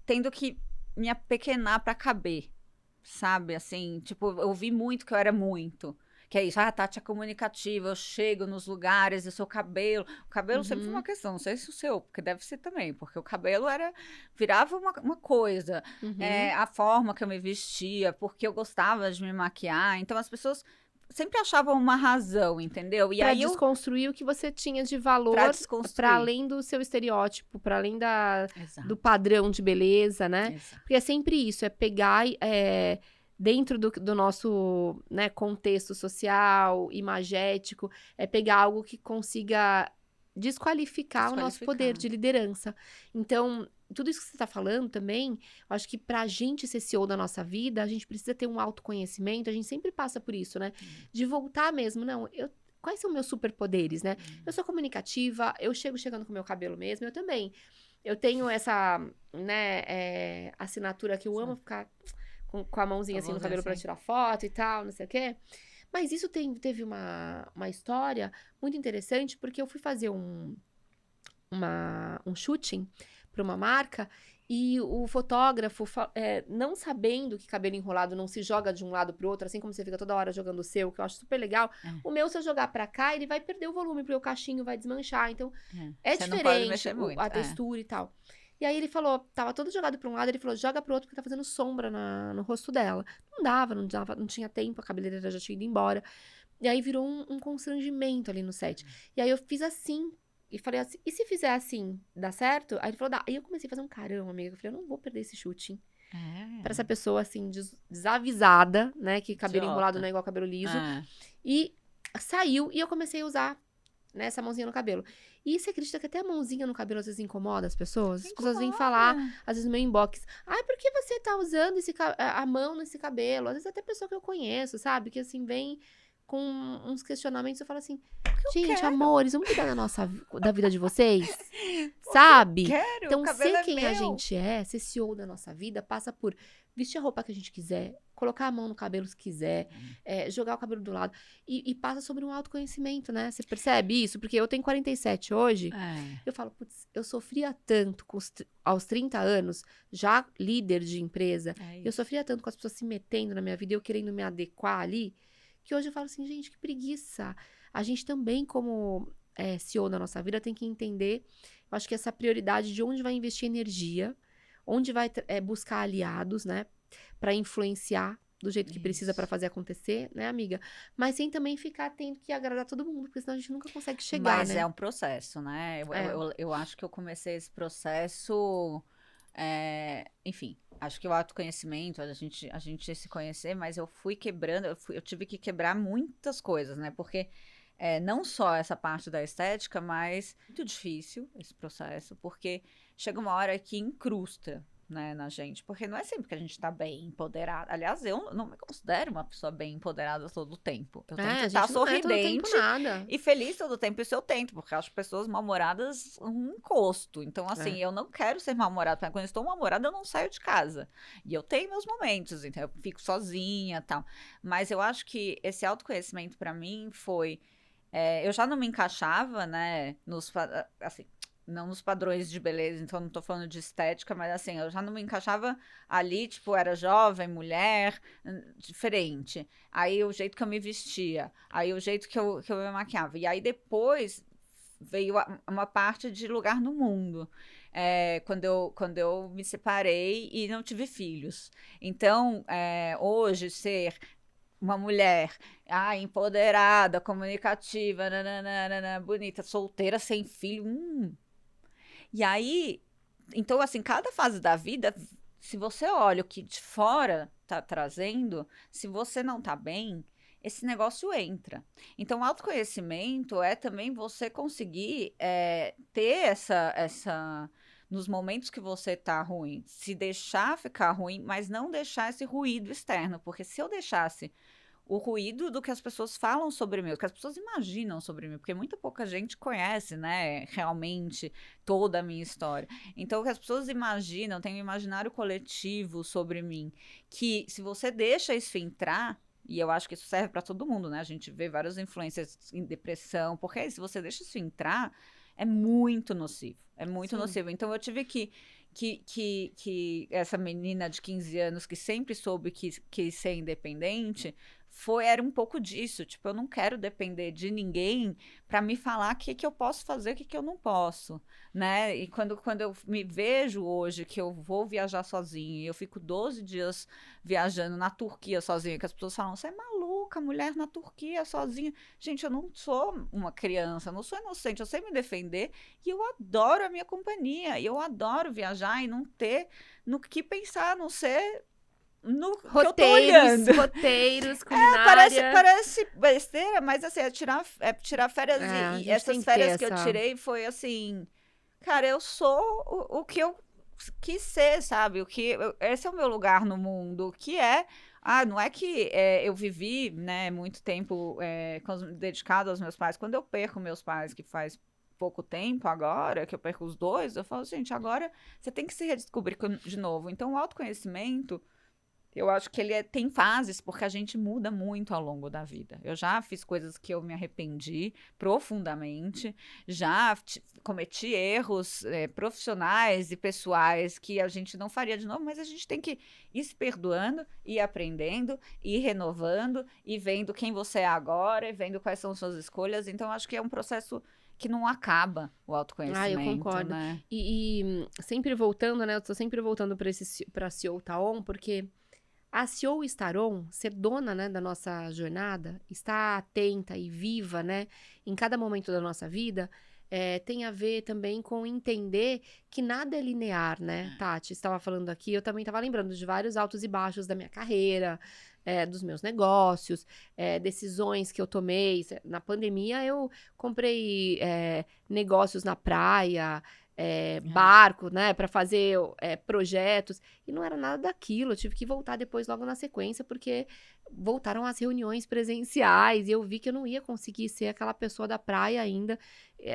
tendo que me apequenar para caber, sabe? Assim, tipo, eu vi muito que eu era muito. Que é isso, a Tati é comunicativa, eu chego nos lugares, o seu cabelo. O cabelo sempre foi uma questão, não sei se o seu, porque deve ser também, porque o cabelo virava uma coisa. A forma que eu me vestia, porque eu gostava de me maquiar. Então as pessoas sempre achavam uma razão, entendeu? E Pra aí desconstruir o que você tinha de valor, para além do seu estereótipo, para além do padrão de beleza, né? Exato. Porque é sempre isso, é pegar dentro do nosso, né, contexto social, imagético, é pegar algo que consiga desqualificar o nosso poder de liderança. Então, tudo isso que você está falando também, eu acho que pra gente ser CEO da nossa vida, a gente precisa ter um autoconhecimento, a gente sempre passa por isso, né? De voltar mesmo, não, quais são meus superpoderes, né? Eu sou comunicativa, eu chegando com o meu cabelo mesmo, eu também. Eu tenho essa, né, assinatura que eu amo ficar com a mãozinha assim no cabelo pra tirar foto e tal, não sei o quê. Mas isso teve uma história muito interessante, porque eu fui fazer um shooting para uma marca e o fotógrafo, não sabendo que cabelo enrolado não se joga de um lado pro outro, assim como você fica toda hora jogando o seu, que eu acho super legal. O meu, se eu jogar pra cá, ele vai perder o volume, porque o cachinho vai desmanchar. Então, é diferente a textura e tal. E aí ele falou, tava todo jogado pra um lado, ele falou, joga pro outro porque tá fazendo sombra no rosto dela. Não dava, não tinha tempo, a cabeleireira já tinha ido embora. E aí virou um constrangimento ali no set. E aí eu fiz assim, e falei assim, e se fizer assim, dá certo? Aí ele falou, dá. Aí eu comecei a fazer um carão, amiga. Eu falei, eu não vou perder esse shooting. Pra essa pessoa, assim, desavisada, né? Que cabelo enrolado não é igual cabelo liso. E saiu, e eu comecei a usar, né, essa mãozinha no cabelo. E você acredita que até a mãozinha no cabelo às vezes incomoda as pessoas? As pessoas vêm falar, às vezes no meu inbox, ai, por que você tá usando a mão nesse cabelo? Às vezes até pessoa que eu conheço, sabe? Que assim, vem com uns questionamentos, eu falo assim, gente, amores, vamos cuidar da vida de vocês? Sabe? Então, ser quem a gente ser CEO da nossa vida, passa por vestir a roupa que a gente quiser, colocar a mão no cabelo se quiser, jogar o cabelo do lado. E passa sobre um autoconhecimento, né? Você percebe isso? Porque eu tenho 47 hoje. Eu falo, putz, eu sofria tanto aos 30 anos, já líder de empresa. Eu sofria tanto com as pessoas se metendo na minha vida e eu querendo me adequar ali, que hoje eu falo assim, gente, que preguiça. A gente também, como CEO da nossa vida, tem que entender, eu acho que essa prioridade de onde vai investir energia, onde vai buscar aliados, né? Pra influenciar do jeito que precisa pra fazer acontecer, né, amiga? Mas sem também ficar tendo que agradar todo mundo, porque senão a gente nunca consegue chegar, Mas né? é um processo, né? Eu acho que eu comecei esse processo... enfim, acho que o autoconhecimento, a gente se conhecer, mas eu fui quebrando, eu tive que quebrar muitas coisas, né? Porque não só essa parte da estética, mas muito difícil esse processo, porque chega uma hora que incrusta. né, na gente, porque não é sempre que a gente tá bem empoderada. Aliás, eu não me considero uma pessoa bem empoderada todo o tempo. Eu tento A estar gente não é todo tempo sorridente nada. e feliz todo o tempo, isso eu tento, porque eu acho pessoas mal-humoradas um encosto. Então, assim, É. eu não quero ser mal-humorada, porque quando eu estou mal-humorada, eu não saio de casa. E eu tenho meus momentos, então eu fico sozinha e tal. Mas eu acho que esse autoconhecimento, pra mim, foi... eu já não me encaixava, né, assim, não nos padrões de beleza, então não tô falando de estética, mas assim, eu já não me encaixava ali, tipo, era jovem, mulher, diferente. Aí o jeito que eu me vestia, aí o jeito que eu me maquiava. E aí depois veio uma parte de lugar no mundo. Quando eu me separei e não tive filhos. Então, hoje, ser uma mulher, empoderada, comunicativa, nananana, bonita, solteira, sem filho, E aí, então, assim, cada fase da vida, se você olha o que de fora tá trazendo, se você não tá bem, esse negócio entra. Então, autoconhecimento é também você conseguir ter nos momentos que você tá ruim, se deixar ficar ruim, mas não deixar esse ruído externo, porque se eu deixasse o ruído do que as pessoas falam sobre mim, o que as pessoas imaginam sobre mim, porque muita pouca gente conhece, né, realmente toda a minha história. Então, o que as pessoas imaginam, tem um imaginário coletivo sobre mim, que se você deixa isso entrar, e eu acho que isso serve para todo mundo, né? A gente vê várias influências em depressão, porque aí, se você deixa isso entrar, é muito nocivo. É muito Sim. nocivo. Então, eu tive que essa menina de 15 anos que sempre soube que ser independente era um pouco disso, tipo, eu não quero depender de ninguém para me falar o que que eu posso fazer, o que que eu não posso, né? E quando eu me vejo hoje que eu vou viajar sozinha, e eu fico 12 dias viajando na Turquia sozinha, que as pessoas falam, você é maluca, mulher na Turquia sozinha. Gente, eu não sou uma criança, eu não sou inocente, eu sei me defender e eu adoro a minha companhia, e eu adoro viajar e não ter no que pensar, a não ser no que eu tô olhando. Roteiros, Parece, culinária. parece besteira, mas assim, tirar férias A e gente tem essas que ter férias que eu essa. tirei foi assim, cara, eu sou o que eu quis ser, sabe? Esse é o meu lugar no mundo, que é não é que eu vivi, né, muito tempo dedicado aos meus pais. Quando eu perco meus pais, que faz pouco tempo agora, que eu perco os dois, eu falo, gente, agora você tem que se redescobrir de novo. Então, o autoconhecimento eu acho que tem fases, porque a gente muda muito ao longo da vida. Eu já fiz coisas que eu me arrependi profundamente, já cometi erros profissionais e pessoais que a gente não faria de novo, mas a gente tem que ir se perdoando, ir aprendendo, ir renovando, e vendo quem você é agora, e vendo quais são suas escolhas. Então, acho que é um processo que não acaba o Eu autoconhecimento, concordo. né? Sempre voltando, né? Eu tô sempre voltando pra CEO Taon, porque a CEO estar on, ser dona, né, da nossa jornada, estar atenta e viva, né, em cada momento da nossa vida, tem a ver também com entender que nada é linear, né, Tati? Você estava falando aqui, eu também estava lembrando de vários altos e baixos da minha carreira, dos meus negócios, decisões que eu tomei. Na pandemia, eu comprei negócios na praia, barco, né, para fazer projetos, e não era nada daquilo. Eu tive que voltar depois, logo na sequência, porque voltaram as reuniões presenciais, e eu vi que eu não ia conseguir ser aquela pessoa da praia ainda,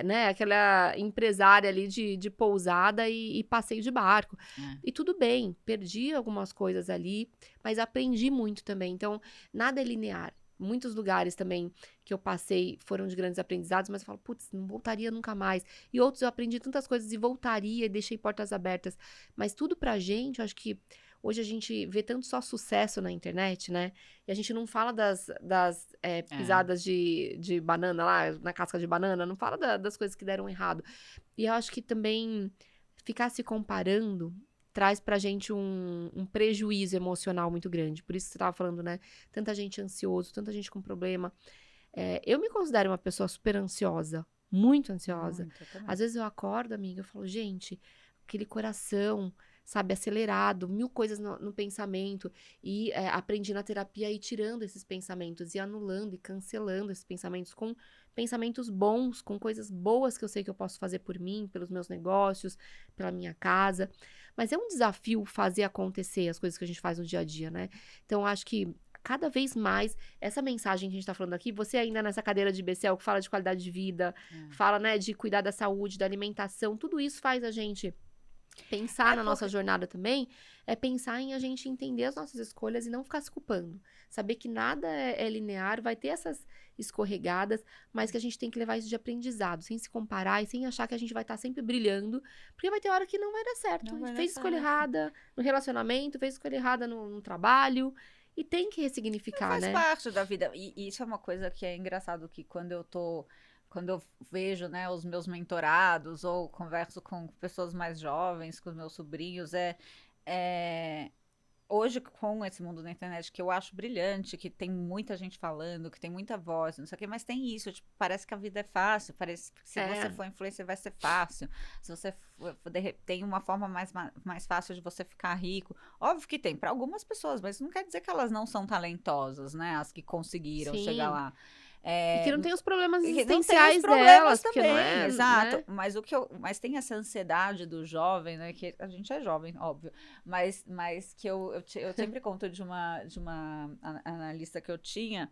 né, aquela empresária ali de pousada e passeio de barco. E tudo bem, perdi algumas coisas ali, mas aprendi muito também. Então, nada é linear. Muitos lugares também que eu passei foram de grandes aprendizados, mas eu falo, putz, não voltaria nunca mais. E outros eu aprendi tantas coisas e voltaria e deixei portas abertas. Mas tudo pra gente, eu acho que hoje a gente vê tanto só sucesso na internet, né? E a gente não fala das pisadas de banana lá, na casca de banana, não fala das coisas que deram errado. E eu acho que também ficar se comparando traz pra gente um prejuízo emocional muito grande. Por isso que você tava falando, né? Tanta gente ansioso, tanta gente com problema. Eu me considero uma pessoa super ansiosa, muito ansiosa. Muito, eu também. Às vezes eu acordo, amiga, eu falo, gente, aquele coração, sabe, acelerado, mil coisas no pensamento. E aprendi na terapia a ir tirando esses pensamentos, e anulando e cancelando esses pensamentos com pensamentos bons, com coisas boas que eu sei que eu posso fazer por mim, pelos meus negócios, pela minha casa. mas é um desafio fazer acontecer as coisas que a gente faz no dia a dia, né? Então, eu acho que cada vez mais, essa mensagem que a gente tá falando aqui, você ainda nessa cadeira de BCL que fala de qualidade de vida, fala, né, de cuidar da saúde, da alimentação, tudo isso faz a gente pensar na nossa jornada também, é pensar em a gente entender as nossas escolhas e não ficar se culpando. Saber que nada é linear, vai ter essas escorregadas, mas que a gente tem que levar isso de aprendizado, sem se comparar e sem achar que a gente vai estar sempre brilhando, porque vai ter hora que não vai dar certo. A gente fez escolha errada no relacionamento, fez escolha errada no trabalho, e tem que ressignificar, né? Faz parte da vida. E isso é uma coisa que é engraçado, que quando eu vejo, né, os meus mentorados ou converso com pessoas mais jovens, com os meus sobrinhos, hoje com esse mundo da internet que eu acho brilhante, que tem muita gente falando, que tem muita voz, não sei o quê, mas tem isso, tipo, parece que a vida é fácil, parece que se você for influencer vai ser fácil, se você tem uma forma mais fácil de você ficar rico. Óbvio que tem para algumas pessoas, mas não quer dizer que elas não são talentosas, né, as que conseguiram chegar lá. E que não tem os problemas existenciais delas, também, porque não é, exato, né? Mas tem essa ansiedade do jovem, né, que a gente é jovem, óbvio, mas que eu sempre conto de uma analista que eu tinha,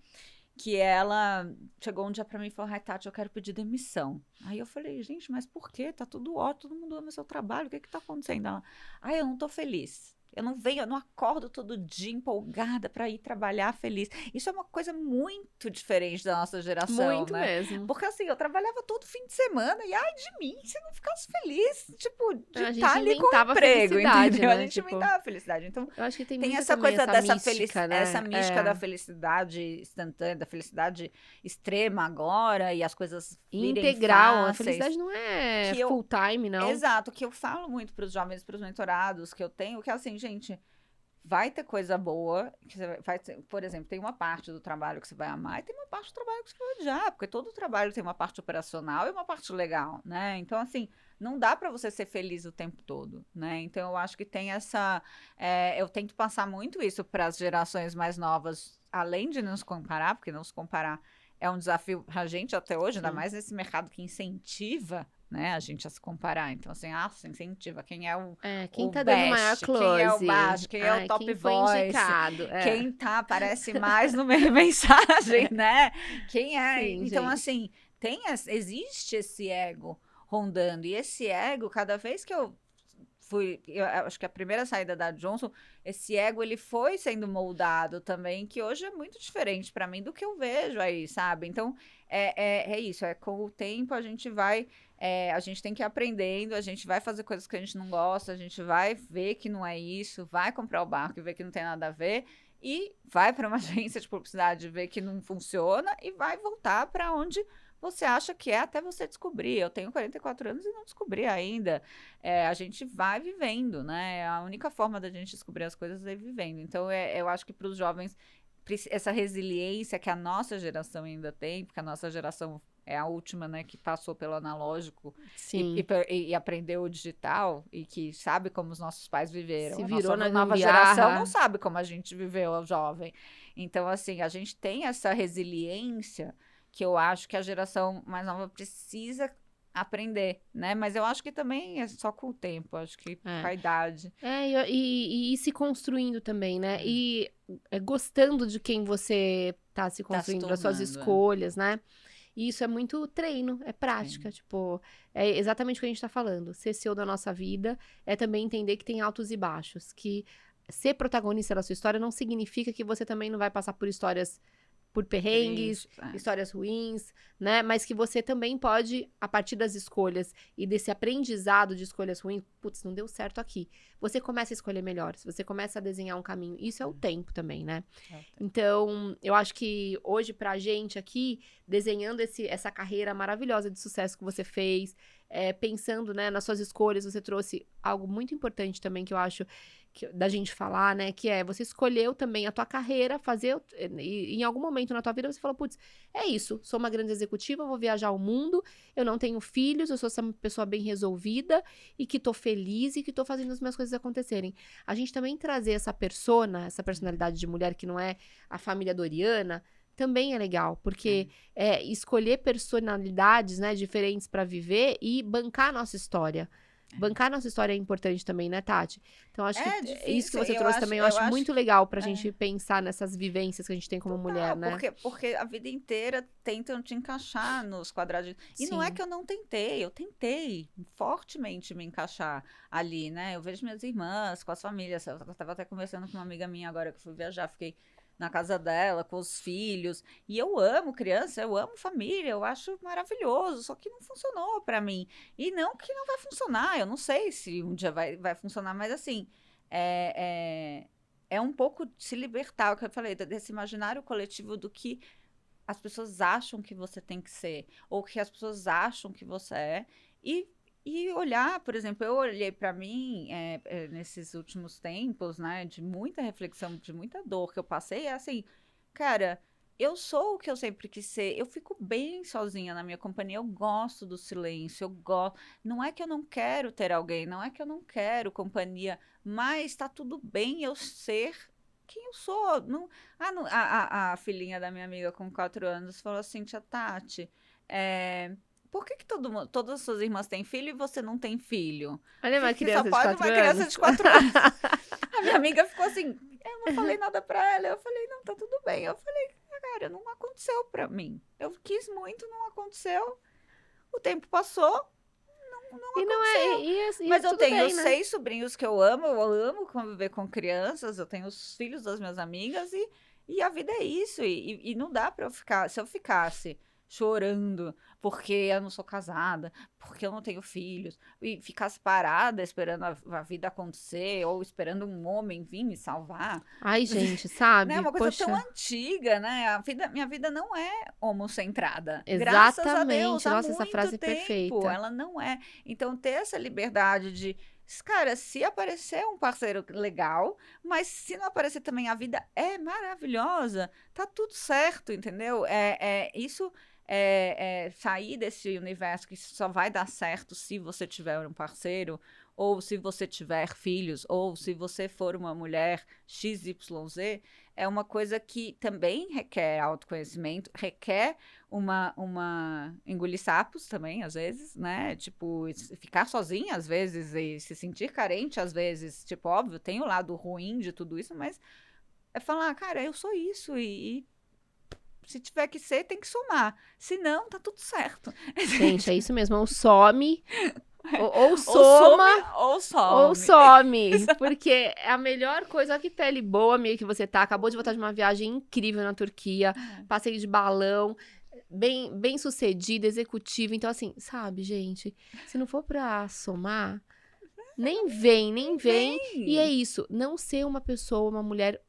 que ela chegou um dia pra mim e falou: ai, Tati, eu quero pedir demissão. Aí eu falei: gente, mas por quê? Tá tudo ótimo, todo mundo ama seu trabalho, o que tá acontecendo? Ela: ai, eu não tô feliz. Eu não acordo todo dia empolgada para ir trabalhar feliz. Isso é uma coisa muito diferente da nossa geração, muito né? mesmo. Porque assim, eu trabalhava todo fim de semana e ai de mim, se não ficasse feliz, tipo, de a gente estar ali com o emprego, entendeu? Né? A gente inventava a felicidade. Então, eu acho que tem essa coisa dessa mística, né? essa mística da felicidade instantânea, da felicidade extrema agora e as coisas integral. Fáceis, a felicidade não é full time, não. Exato, que eu falo muito para os jovens, para os mentorados que eu tenho, que é assim, gente, vai ter coisa boa, que você vai ter, por exemplo, tem uma parte do trabalho que você vai amar e tem uma parte do trabalho que você vai odiar, porque todo trabalho tem uma parte operacional e uma parte legal, né? Então, assim, não dá para você ser feliz o tempo todo, né? Então, eu acho que tem eu tento passar muito isso para as gerações mais novas, além de não se comparar, porque não se comparar é um desafio pra gente até hoje, ainda mais nesse mercado que incentiva, né, a gente a se comparar. Então, assim, se incentiva quem é quem tá best, dando maior close, quem é o baixo, quem é o top quem voice, indicado, quem aparece mais no meio mensagem, né? Quem é. Sim, então, gente. assim, existe esse ego rondando. E esse ego, cada vez que eu acho que a primeira saída da Johnson, esse ego, ele foi sendo moldado também, que hoje é muito diferente para mim do que eu vejo aí, sabe? Então, é isso, com o tempo a gente vai, a gente tem que ir aprendendo, a gente vai fazer coisas que a gente não gosta, a gente vai ver que não é isso, vai comprar o barco e ver que não tem nada a ver, e vai para uma agência de publicidade ver que não funciona e vai voltar para onde você acha que é até você descobrir. Eu tenho 44 anos e não descobri ainda. A gente vai vivendo, né? A única forma da gente descobrir as coisas é vivendo. Então, eu acho que para os jovens, essa resiliência que a nossa geração ainda tem, porque a nossa geração é a última, né, que passou pelo analógico e aprendeu o digital e que sabe como os nossos pais viveram. Se virou na nova geração não sabe como a gente viveu, o jovem. Então, assim, a gente tem essa resiliência que eu acho que a geração mais nova precisa aprender, né? Mas eu acho que também é só com o tempo, acho que com a idade. E se construindo também, né? E gostando de quem você tá se construindo, das suas escolhas, né? E isso é muito treino, é prática, tipo, é exatamente o que a gente tá falando. Ser seu da nossa vida é também entender que tem altos e baixos, que ser protagonista da sua história não significa que você também não vai passar por histórias, por perrengues, histórias ruins, né? Mas que você também pode, a partir das escolhas e desse aprendizado de escolhas ruins, putz, não deu certo aqui. Você começa a escolher melhor, você começa a desenhar um caminho. Isso é o tempo também, né? Então, eu acho que hoje, pra gente aqui, desenhando essa carreira maravilhosa de sucesso que você fez, pensando, né, nas suas escolhas, você trouxe algo muito importante também que eu acho da gente falar, né, que você escolheu também a tua carreira, e em algum momento na tua vida você falou, putz, é isso, sou uma grande executiva, vou viajar o mundo, eu não tenho filhos, eu sou essa pessoa bem resolvida e que tô feliz e que tô fazendo as minhas coisas acontecerem. A gente também trazer essa personalidade de mulher que não é a família Doriana, também é legal, porque escolher personalidades, né, diferentes para viver e bancar a nossa história. Bancar nossa história é importante também, né, Tati? Então, acho que difícil. isso que você Eu trouxe acho, também, eu acho muito legal pra gente pensar nessas vivências que a gente tem como mulher, né? porque a vida inteira tentam te encaixar nos quadradinhos. E não é Sim. que eu não tentei, eu tentei fortemente me encaixar ali, né? Eu vejo minhas irmãs com as famílias. Eu estava até conversando com uma amiga minha agora que eu fui viajar, fiquei na casa dela, com os filhos. E eu amo criança, eu amo família, eu acho maravilhoso, só que não funcionou pra mim. E não que não vai funcionar, eu não sei se um dia vai funcionar, mas assim, é, é um pouco de se libertar, o que eu falei, desse imaginário coletivo do que as pessoas acham que você tem que ser, ou que as pessoas acham que você é, e olhar, por exemplo, eu olhei para mim nesses últimos tempos, né, de muita reflexão, de muita dor que eu passei, é assim, cara, eu sou o que eu sempre quis ser, eu fico bem sozinha na minha companhia, eu gosto do silêncio, eu gosto, não é que eu não quero ter alguém, não é que eu não quero companhia, mas tá tudo bem eu ser quem eu sou. Não, a filhinha da minha amiga com 4 anos falou assim, tia Tati, por que todas as suas irmãs têm filho e você não tem filho? Olha uma Que só criança de pode 4 uma criança anos. de 4 anos. A minha amiga ficou assim, eu não falei nada pra ela. Eu falei, não, tá tudo bem. Eu falei, cara, não aconteceu pra mim. Eu quis muito, não aconteceu. O tempo passou, não E não aconteceu. é, Mas eu tudo tenho bem, né? 6 sobrinhos que eu amo conviver com crianças, eu tenho os filhos das minhas amigas e a vida é isso. E não dá pra eu ficar, se eu ficasse chorando porque eu não sou casada, porque eu não tenho filhos, e ficasse parada esperando a vida acontecer, ou esperando um homem vir me salvar, Ai, gente, né? sabe? Uma coisa tão Poxa, antiga, né? Minha vida não é homocentrada. Graças a Deus, exatamente. há Nossa, essa muito frase é tempo. perfeita. Ela não é. Então, ter essa liberdade de. Cara, se aparecer um parceiro legal, mas se não aparecer também, a vida é maravilhosa, tá tudo certo, entendeu? Isso sair desse universo que só vai dar certo se você tiver um parceiro, ou se você tiver filhos, ou se você for uma mulher XYZ, é uma coisa que também requer autoconhecimento, requer engolir sapos também, às vezes, né? Tipo, ficar sozinha às vezes e se sentir carente às vezes. Tipo, óbvio, tem o lado ruim de tudo isso, mas é falar, cara, eu sou isso e se tiver que ser, tem que somar. Se não, tá tudo certo. Gente, é isso mesmo. Ou some, ou Ou soma, ou ou some. some. Porque é a melhor coisa. Olha que pele boa, amiga, que você tá. Acabou de voltar de uma viagem incrível na Turquia. Passeio de balão. Bem sucedida, executiva. Então, assim, sabe, gente? Se não for pra somar, nem vem. E é isso. Não ser uma pessoa, uma mulher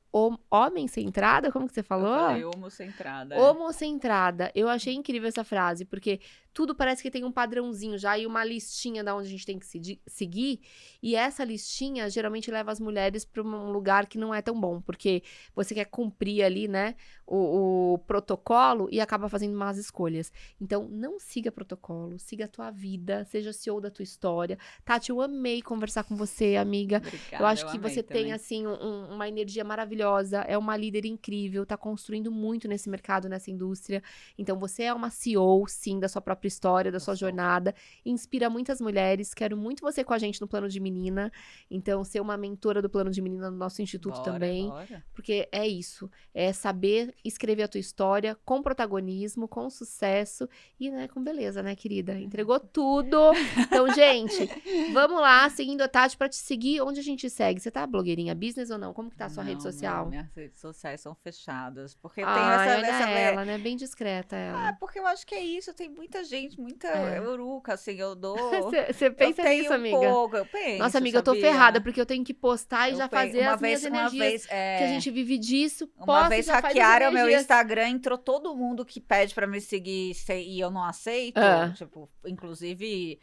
homem-centrada, como que você Eu falou? falei homocentrada. Homocentrada. Eu achei incrível essa frase, porque tudo parece que tem um padrãozinho já e uma listinha da onde a gente tem que seguir. E essa listinha geralmente leva as mulheres para um lugar que não é tão bom, porque você quer cumprir ali, né, o protocolo e acaba fazendo más escolhas. Então, não siga protocolo, siga a tua vida, seja CEO da tua história. Tati, eu amei conversar com você, amiga. Obrigada, Eu acho que amei você também. tem, assim, uma energia maravilhosa, é uma líder incrível, tá construindo muito nesse mercado, nessa indústria. Então, você é uma CEO, sim, da sua própria história, da sua jornada. Inspira muitas mulheres. Quero muito você com a gente no Plano de Menina. Então, ser uma mentora do Plano de Menina no nosso instituto também. Bora. Porque é isso. É saber escrever a tua história com protagonismo, com sucesso e, né, com beleza, né, querida? Entregou tudo. Então, gente, vamos lá, seguindo a Tati, pra te seguir. Onde a gente segue? Você tá blogueirinha business ou não? Como que tá a sua rede social? Não, minhas redes sociais são fechadas. Porque eu tenho Olha ela, né? Bem discreta ela. porque eu acho que é isso. Tem muita gente, muita É. uruca, assim, eu dou. Você pensa eu tenho nisso, amiga? pouco, eu penso, Nossa, amiga, eu tô sabia? ferrada, porque eu tenho que postar e Eu já penso- fazer as minhas energias. Que a gente vive disso. Uma posta e vez já faz as hackearam meu energias. Instagram, entrou todo mundo que pede pra me seguir e eu não aceito. Ah. Tipo, inclusive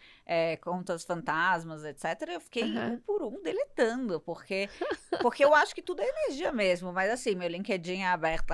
contas fantasmas, etc. Eu fiquei Aham. um por um deletando, porque eu acho que tudo é energia mesmo. Mas assim, meu LinkedIn é aberto,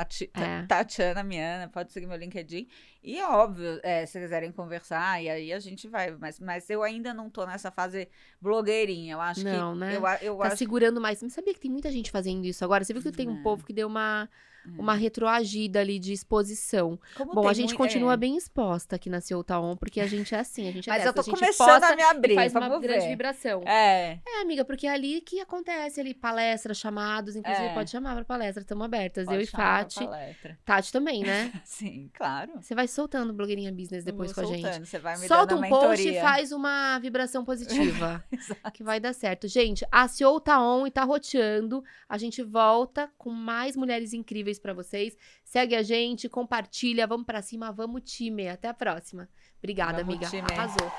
Tatiana Miana, pode seguir meu LinkedIn. E é óbvio, se quiserem conversar, e aí a gente vai. Mas eu ainda não tô nessa fase blogueirinha. Eu acho Não, que. né? Eu Tá acho segurando mais. Mas sabia que tem muita gente fazendo isso agora? Você viu que tem um povo que deu uma uma retroagida ali de exposição. Como Bom, tem a gente mui- continua é. bem exposta aqui na Seu Taon, porque a gente é assim, a gente é Mas dessa. eu tô A gente começando posta a me abrir, e faz uma vamos grande ver. vibração. É, Amiga, porque é ali que acontece ali palestras, chamados, inclusive É. pode chamar pra palestra, estamos abertas. pode Eu e chamar pra Fati. palestra. Tati também, né? Sim, claro. Você vai soltando blogueirinha business depois Vou com a gente. soltando, você vai me Solta dando um a post e mentoria. faz uma vibração positiva. Exato. Que vai dar certo. Gente, a CEO tá on e tá roteando. A gente volta com mais mulheres incríveis pra vocês. Segue a gente, compartilha, vamos pra cima, vamos time. Até a próxima. Obrigada, Vamos, amiga. time. Arrasou.